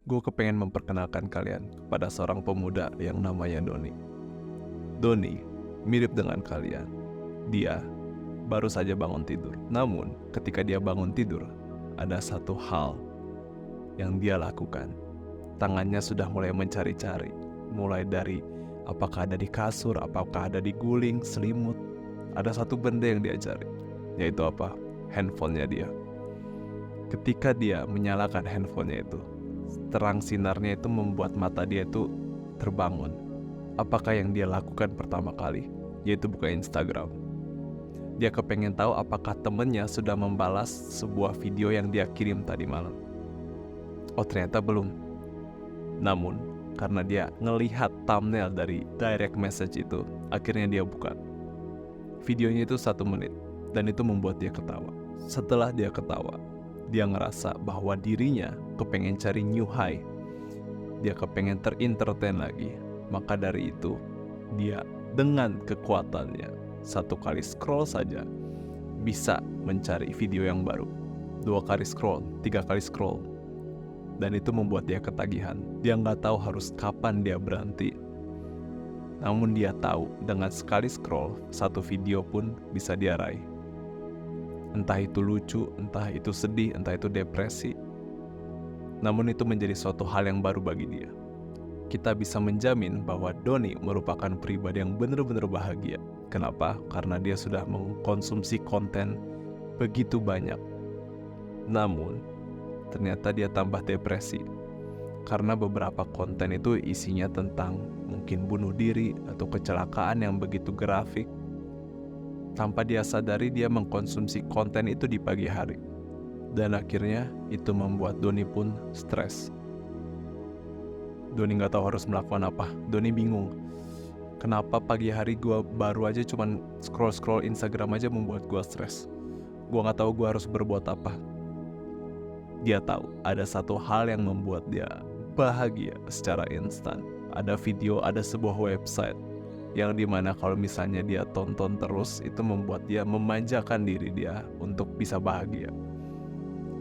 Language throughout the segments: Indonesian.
Gue kepengen memperkenalkan kalian kepada seorang pemuda yang namanya Doni. Doni mirip dengan kalian. Dia baru saja bangun tidur. Namun ketika dia bangun tidur, ada satu hal yang dia lakukan. Tangannya sudah mulai mencari-cari. Mulai dari apakah ada di kasur, apakah ada di guling, selimut. Ada satu benda yang dia cari. Yaitu apa? Handphonenya dia. Ketika dia menyalakan handphonenya itu, terang sinarnya itu membuat mata dia itu terbangun. Apakah yang dia lakukan pertama kali? Yaitu buka Instagram. Dia kepengen tahu apakah temennya sudah membalas sebuah video yang dia kirim tadi malam. Oh, ternyata belum. Namun karena dia ngelihat thumbnail dari direct message itu, akhirnya dia buka. Videonya itu 1 menit, dan itu membuat dia ketawa. Setelah dia ketawa, dia ngerasa bahwa dirinya kepengen cari new high. Dia kepengen terentertain lagi. Maka dari itu, dia dengan kekuatannya 1 kali scroll saja bisa mencari video yang baru. 2 kali scroll, 3 kali scroll. Dan itu membuat dia ketagihan. Dia nggak tahu harus kapan dia berhenti. Namun dia tahu dengan sekali scroll, 1 video pun bisa dia raih. Entah itu lucu, entah itu sedih, entah itu depresi. Namun itu menjadi suatu hal yang baru bagi dia. Kita bisa menjamin bahwa Doni merupakan pribadi yang benar-benar bahagia. Kenapa? Karena dia sudah mengkonsumsi konten begitu banyak. Namun, ternyata dia tambah depresi. Karena beberapa konten itu isinya tentang mungkin bunuh diri atau kecelakaan yang begitu grafik. Tanpa dia sadari, dia mengkonsumsi konten itu di pagi hari. Dan akhirnya itu membuat Doni pun stres. Doni gak tahu harus melakukan apa. Doni bingung. Kenapa pagi hari gue baru aja cuman scroll-scroll Instagram aja membuat gue stres. Gue gak tahu gue harus berbuat apa. Dia tahu ada satu hal yang membuat dia bahagia secara instan. Ada video, ada sebuah website yang dimana kalau misalnya dia tonton terus, itu membuat dia memanjakan diri dia untuk bisa bahagia.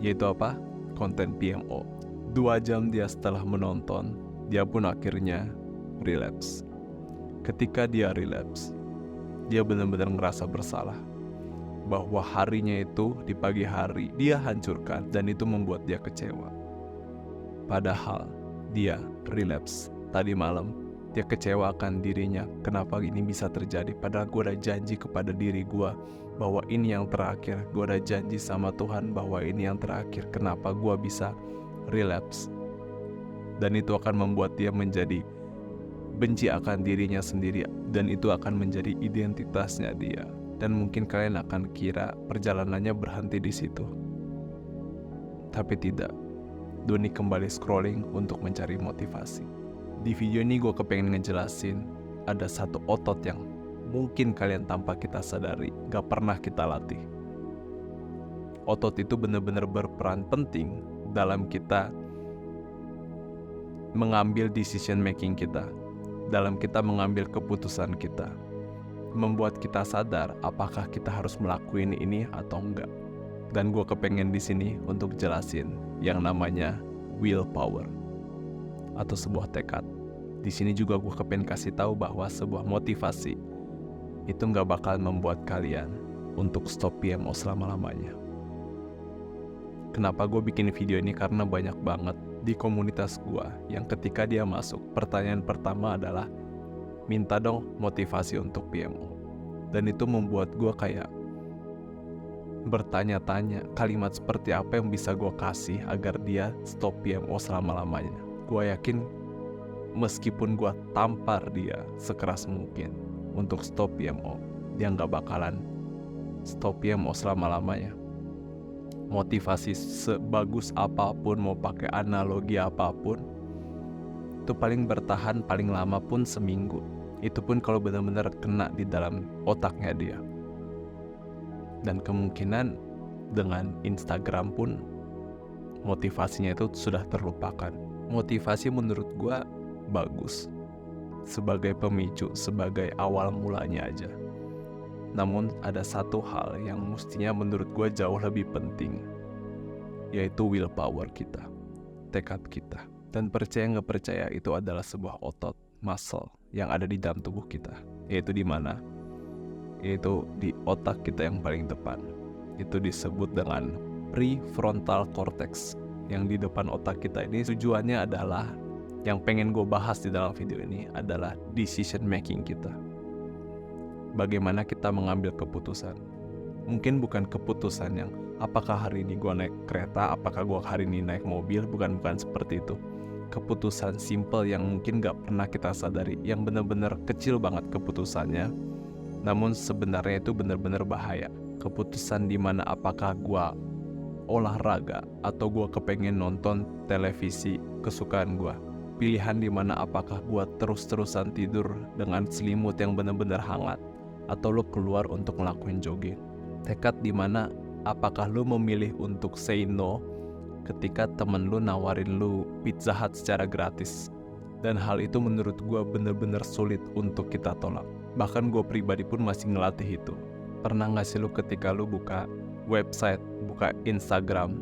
Yaitu apa? Konten PMO. 2 jam dia setelah menonton, dia pun akhirnya relapse. Ketika dia relapse, dia benar-benar ngerasa bersalah bahwa harinya itu di pagi hari dia hancurkan, dan itu membuat dia kecewa. Padahal dia relapse tadi malam, dia kecewakan dirinya. Kenapa ini bisa terjadi? Padahal gue udah janji kepada diri gue bahwa ini yang terakhir. Gue udah janji sama Tuhan bahwa ini yang terakhir. Kenapa gue bisa relapse? Dan itu akan membuat dia menjadi benci akan dirinya sendiri, dan itu akan menjadi identitasnya dia. Dan mungkin kalian akan kira perjalanannya berhenti di situ. Tapi tidak. Doni kembali scrolling untuk mencari motivasi. Di video ini gue kepengen ngejelasin ada satu otot yang mungkin kalian tanpa kita sadari gak pernah kita latih. Otot itu benar-benar berperan penting dalam kita mengambil decision making kita, dalam kita mengambil keputusan kita, membuat kita sadar apakah kita harus melakukan ini atau enggak. Dan gue kepengen di sini untuk jelasin yang namanya willpower atau sebuah tekad. Di sini juga gue kepengen kasih tahu bahwa sebuah motivasi itu nggak bakal membuat kalian untuk stop PMO selama-lamanya. Kenapa gue bikin video ini? Karena banyak banget di komunitas gue yang ketika dia masuk, pertanyaan pertama adalah minta dong motivasi untuk PMO. Dan itu membuat gue kayak bertanya-tanya kalimat seperti apa yang bisa gue kasih agar dia stop PMO selama-lamanya. Gue yakin meskipun gue tampar dia sekeras mungkin untuk stop PMO, dia gak bakalan stop PMO selama-lamanya. Motivasi sebagus apapun, mau pakai analogi apapun, itu paling bertahan paling lama pun seminggu. Itu pun kalau benar-benar kena di dalam otaknya dia. Dan kemungkinan dengan Instagram pun motivasinya itu sudah terlupakan. Motivasi menurut gue bagus sebagai pemicu, sebagai awal mulanya aja. Namun ada satu hal yang mestinya menurut gue jauh lebih penting, yaitu willpower kita, tekad kita. Dan percaya nggak percaya, itu adalah sebuah otot, muscle yang ada di dalam tubuh kita. Yaitu di mana? Yaitu di otak kita yang paling depan. Itu disebut dengan prefrontal cortex. Yang di depan otak kita ini tujuannya adalah, yang pengen gue bahas di dalam video ini adalah decision making kita. Bagaimana kita mengambil keputusan. Mungkin bukan keputusan yang apakah hari ini gue naik kereta, apakah gue hari ini naik mobil, bukan seperti itu. Keputusan simple yang mungkin gak pernah kita sadari, yang benar-benar kecil banget keputusannya, namun sebenarnya itu benar-benar bahaya. Keputusan dimana apakah gue olahraga atau gue kepengen nonton televisi kesukaan gue. Pilihan dimana apakah gue terus-terusan tidur dengan selimut yang benar-benar hangat, atau lo keluar untuk ngelakuin jogging. Tekad dimana apakah lo memilih untuk say no ketika temen lu nawarin lu Pizza Hut secara gratis. Dan hal itu menurut gue bener-bener sulit untuk kita tolak. Bahkan gue pribadi pun masih ngelatih itu. Pernah gak sih lu ketika lu buka website, buka Instagram,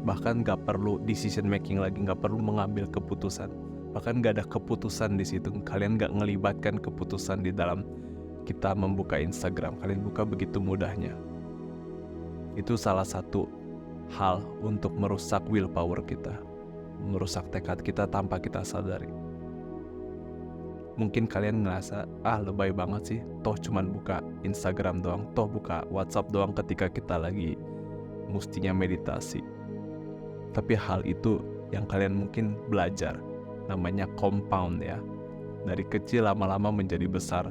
bahkan gak perlu decision making lagi, gak perlu mengambil keputusan, bahkan gak ada keputusan di situ, kalian gak ngelibatkan keputusan di dalam kita membuka Instagram, kalian buka begitu mudahnya. Itu salah satu hal untuk merusak willpower kita, merusak tekad kita tanpa kita sadari. Mungkin kalian ngerasa, lebay banget sih, toh cuman buka Instagram doang, toh buka WhatsApp doang ketika kita lagi mustinya meditasi. Tapi hal itu yang kalian mungkin belajar, namanya compound ya. Dari kecil lama-lama menjadi besar.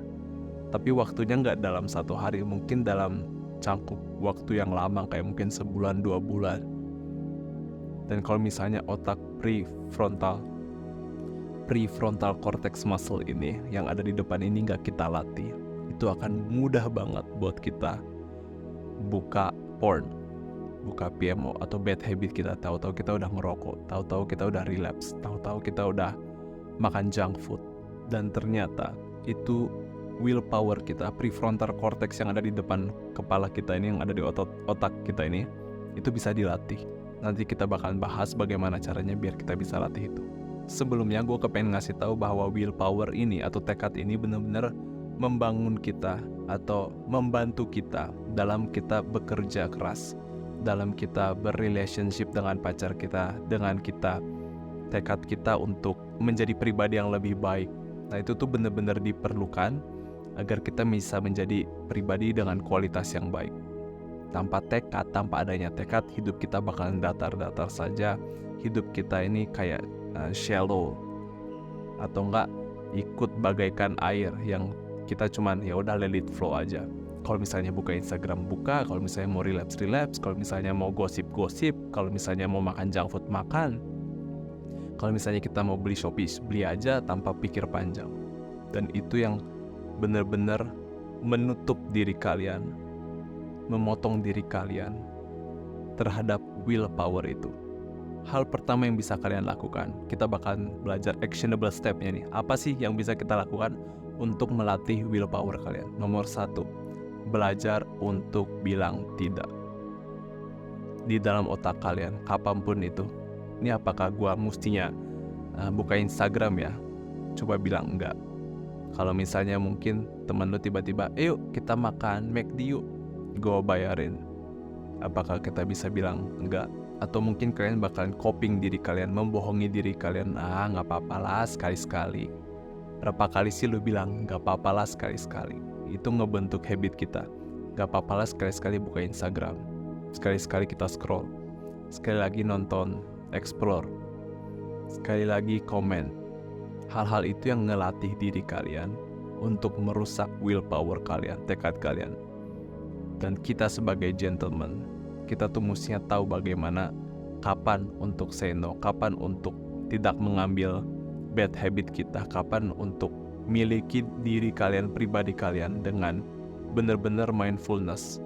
Tapi waktunya nggak dalam satu hari, mungkin dalam cangkup waktu yang lama, kayak mungkin sebulan 2 bulan. Dan kalau misalnya otak prefrontal cortex muscle ini yang ada di depan ini nggak kita latih, itu akan mudah banget buat kita buka porn, buka PMO atau bad habit kita. Tahu-tahu kita udah ngerokok, tahu-tahu kita udah relapse, tahu-tahu kita udah makan junk food. Dan ternyata itu willpower kita, prefrontal cortex yang ada di depan kepala kita ini, yang ada di otak kita ini, itu bisa dilatih. Nanti kita bakalan bahas bagaimana caranya biar kita bisa latih itu. Sebelumnya gue kepengen ngasih tahu bahwa willpower ini atau tekad ini benar-benar membangun kita atau membantu kita dalam kita bekerja keras, dalam kita berrelationship dengan pacar kita, dengan kita tekad kita untuk menjadi pribadi yang lebih baik. Nah itu tuh benar-benar diperlukan agar kita bisa menjadi pribadi dengan kualitas yang baik. Tanpa tekad, tanpa adanya tekad, hidup kita bakalan datar-datar saja. Hidup kita ini kayak shallow, atau enggak ikut bagaikan air yang kita cuman ya udah let it flow aja. Kalau misalnya buka Instagram buka, kalau misalnya mau relapse, kalau misalnya mau gosip, kalau misalnya mau makan junk food makan, kalau misalnya kita mau beli Shopee beli aja tanpa pikir panjang. Dan itu yang benar-benar menutup diri kalian, memotong diri kalian terhadap willpower itu. Hal pertama yang bisa kalian lakukan, kita bakal belajar actionable step-nya nih. Apa sih yang bisa kita lakukan untuk melatih willpower kalian? Nomor 1, belajar untuk bilang tidak. Di dalam otak kalian, kapanpun itu. Ini apakah gua mustinya buka Instagram ya? Coba bilang enggak. Kalau misalnya mungkin teman lu tiba-tiba, yuk kita makan McD yuk, gue bayarin. Apakah kita bisa bilang enggak? Atau mungkin kalian bakalan coping diri kalian, membohongi diri kalian, gak apa-apa lah sekali-sekali. Berapa kali sih lu bilang gak apa-apa lah sekali-sekali? Itu ngebentuk habit kita. Gak apa-apa lah sekali-sekali buka Instagram, sekali-sekali kita scroll, sekali lagi nonton, explore, sekali lagi komen. Hal-hal itu yang ngelatih diri kalian untuk merusak willpower kalian, tekad kalian. Dan kita sebagai gentleman, kita tuh mestinya tahu bagaimana kapan untuk say no, kapan untuk tidak mengambil bad habit kita, kapan untuk miliki diri kalian, pribadi kalian dengan benar-benar mindfulness.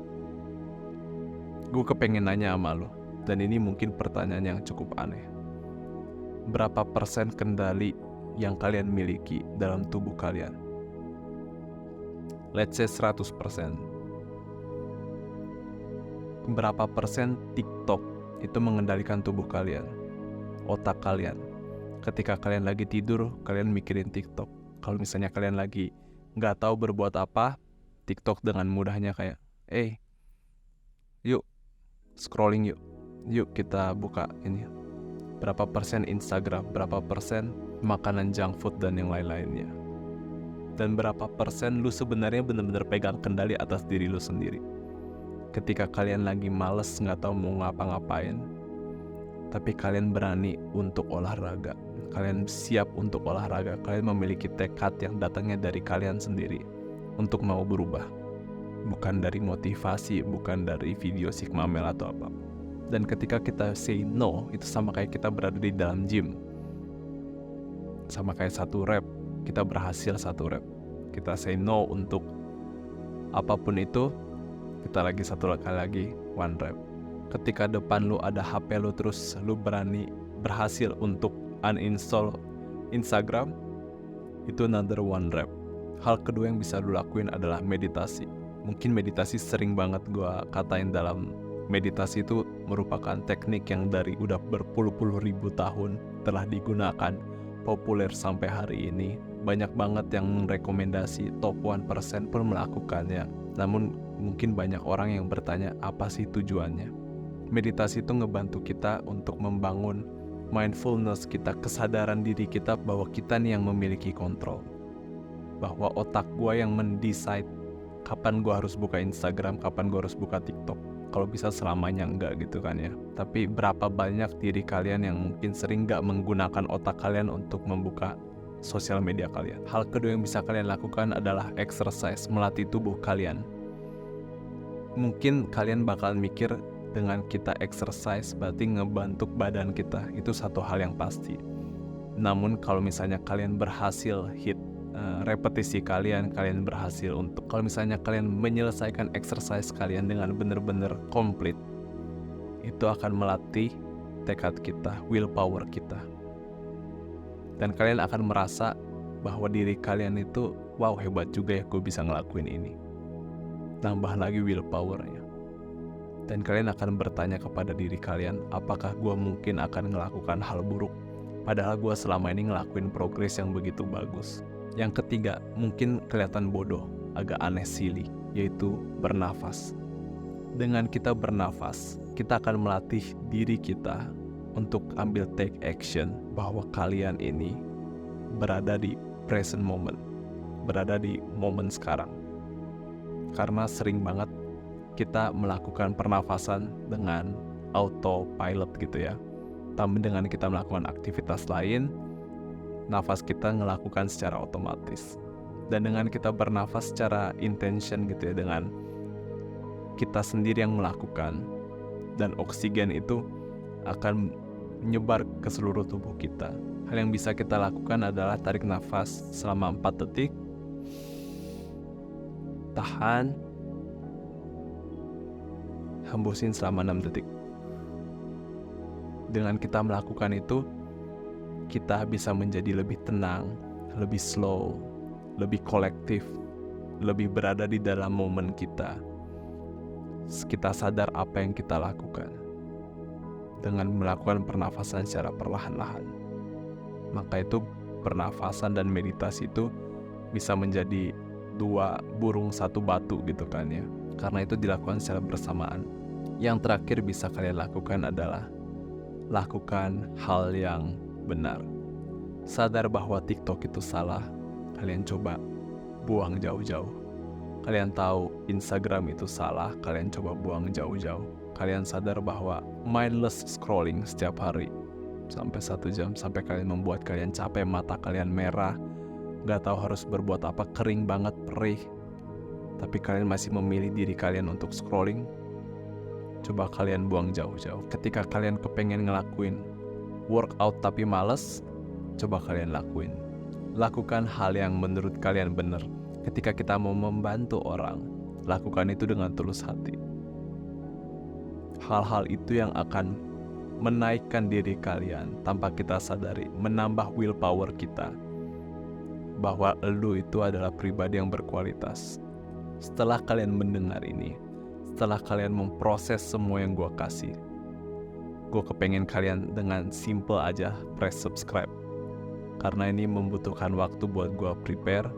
Gue kepengen nanya sama lo, dan ini mungkin pertanyaan yang cukup aneh. Berapa persen kendali yang kalian miliki dalam tubuh kalian? Let's say 100%. Berapa persen TikTok itu mengendalikan tubuh kalian? otak kalian. Ketika kalian lagi tidur, kalian mikirin TikTok. Kalau misalnya kalian lagi nggak tahu berbuat apa, TikTok dengan mudahnya kayak, yuk scrolling yuk. Yuk kita buka ini. Berapa persen Instagram, berapa persen makanan junk food dan yang lain-lainnya. Dan berapa persen lu sebenarnya benar-benar pegang kendali atas diri lu sendiri. Ketika kalian lagi males nggak tahu mau ngapa-ngapain, tapi kalian berani untuk olahraga. Kalian siap untuk olahraga. Kalian memiliki tekad yang datangnya dari kalian sendiri untuk mau berubah. Bukan dari motivasi, bukan dari video Sigma Male atau apa. Dan ketika kita say no, itu sama kayak kita berada di dalam gym. Sama kayak 1 rep, kita berhasil 1 rep. Kita say no untuk apapun itu, kita lagi 1 kali lagi 1 rep. Ketika depan lu ada HP lu terus lu berani berhasil untuk uninstall Instagram, itu another 1 rep. Hal kedua yang bisa lu lakuin adalah meditasi. Mungkin meditasi sering banget gua katain dalam meditasi itu merupakan teknik yang dari udah berpuluh-puluh ribu tahun telah digunakan, populer sampai hari ini. Banyak banget yang rekomendasi, top 1% pun melakukannya. Namun mungkin banyak orang yang bertanya apa sih tujuannya. Meditasi itu ngebantu kita untuk membangun mindfulness kita, kesadaran diri kita bahwa kita nih yang memiliki kontrol. Bahwa otak gua yang mendecide kapan gua harus buka Instagram, kapan gua harus buka TikTok. Kalau bisa selamanya enggak gitu kan ya. Tapi berapa banyak diri kalian yang mungkin sering gak menggunakan otak kalian untuk membuka sosial media kalian. Hal kedua yang bisa kalian lakukan adalah exercise, melatih tubuh kalian. Mungkin kalian bakalan mikir dengan kita exercise berarti ngebantu badan kita. Itu satu hal yang pasti. Namun kalau misalnya kalian berhasil hit repetisi kalian berhasil untuk, kalau misalnya kalian menyelesaikan exercise kalian dengan benar-benar komplit, itu akan melatih tekad kita, willpower kita. Dan kalian akan merasa bahwa diri kalian itu, wow hebat juga ya gue bisa ngelakuin ini. Tambah lagi willpowernya. Dan kalian akan bertanya kepada diri kalian, apakah gue mungkin akan ngelakukan hal buruk? Padahal gue selama ini ngelakuin progres yang begitu bagus. Yang ketiga, mungkin kelihatan bodoh, agak aneh silly, yaitu bernafas. Dengan kita bernafas, kita akan melatih diri kita untuk ambil take action bahwa kalian ini berada di present moment, berada di momen sekarang. Karena sering banget kita melakukan pernafasan dengan autopilot gitu ya. Tapi dengan kita melakukan aktivitas lain, nafas kita ngelakukan secara otomatis. Dan dengan kita bernafas secara intention gitu ya, dengan kita sendiri yang melakukan, dan oksigen itu akan menyebar ke seluruh tubuh kita. Hal yang bisa kita lakukan adalah tarik nafas selama 4 detik, tahan, hembusin selama 6 detik. Dengan kita melakukan itu, kita bisa menjadi lebih tenang, lebih slow, lebih kolektif, lebih berada di dalam momen kita. Kita sadar apa yang kita lakukan dengan melakukan pernafasan secara perlahan-lahan. Maka itu pernafasan dan meditasi itu bisa menjadi 2 burung 1 batu gitu kan ya. Karena itu dilakukan secara bersamaan. Yang terakhir bisa kalian lakukan adalah lakukan hal yang benar. Sadar bahwa TikTok itu salah, kalian coba buang jauh-jauh. Kalian tahu Instagram itu salah, kalian coba buang jauh-jauh. Kalian sadar bahwa mindless scrolling setiap hari sampai 1 jam, sampai kalian membuat kalian capek, mata kalian merah, gak tahu harus berbuat apa, kering banget, perih, tapi kalian masih memilih diri kalian untuk scrolling. Coba kalian buang jauh-jauh. Ketika kalian kepengen ngelakuin workout tapi males, coba kalian lakuin. Lakukan hal yang menurut kalian benar. Ketika kita mau membantu orang, lakukan itu dengan tulus hati. Hal-hal itu yang akan menaikkan diri kalian tanpa kita sadari, menambah willpower kita bahwa elu itu adalah pribadi yang berkualitas. Setelah kalian mendengar ini, setelah kalian memproses semua yang gue kasih, gue kepengen kalian dengan simple aja press subscribe. Karena ini membutuhkan waktu buat gue prepare,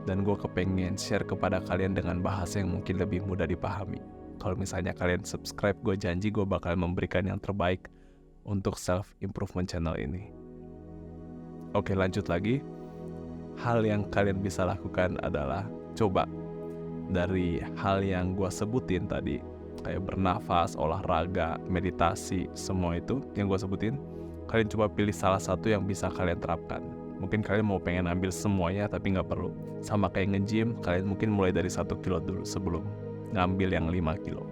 dan gue kepengen share kepada kalian dengan bahasa yang mungkin lebih mudah dipahami. Kalau misalnya kalian subscribe, gue janji gue bakal memberikan yang terbaik untuk self-improvement channel ini. Oke, lanjut lagi. Hal yang kalian bisa lakukan adalah coba dari hal yang gue sebutin tadi, kayak bernafas, olahraga, meditasi, semua itu yang gue sebutin, kalian coba pilih salah satu yang bisa kalian terapkan. Mungkin kalian mau pengen ambil semuanya tapi nggak perlu. Sama kayak nge-gym, kalian mungkin mulai dari 1 kilo dulu sebelum ngambil yang 5 kilo.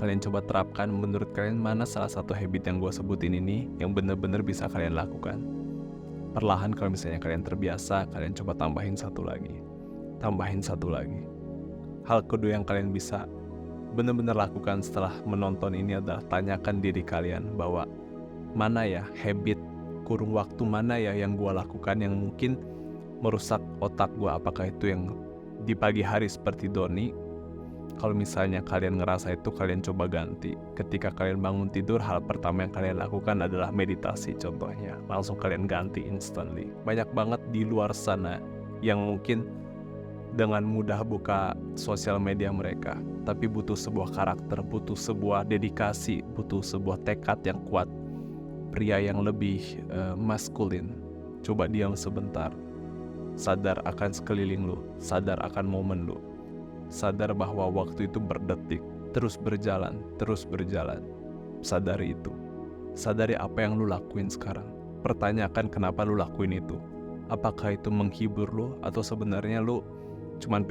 Kalian coba terapkan, menurut kalian mana salah satu habit yang gue sebutin ini yang bener-bener bisa kalian lakukan. Perlahan kalau misalnya kalian terbiasa, kalian coba tambahin satu lagi. Hal kedua yang kalian bisa benar-benar lakukan setelah menonton ini adalah tanyakan diri kalian bahwa mana ya habit kurung waktu mana ya yang gue lakukan yang mungkin merusak otak gue. Apakah itu yang di pagi hari seperti Doni? Kalau misalnya kalian ngerasa itu, kalian coba ganti. Ketika kalian bangun tidur, hal pertama yang kalian lakukan adalah meditasi contohnya. Langsung kalian ganti instantly. Banyak banget di luar sana yang mungkin dengan mudah buka sosial media mereka, tapi butuh sebuah karakter, butuh sebuah dedikasi, butuh sebuah tekad yang kuat. Pria yang lebih maskulin. Coba diam sebentar. Sadar akan sekeliling lu, sadar akan momen lu. Sadar bahwa waktu itu berdetik, terus berjalan. Sadari itu. Sadari apa yang lu lakuin sekarang. Pertanyakan kenapa lu lakuin itu. Apakah itu menghibur lu atau sebenarnya lu cuman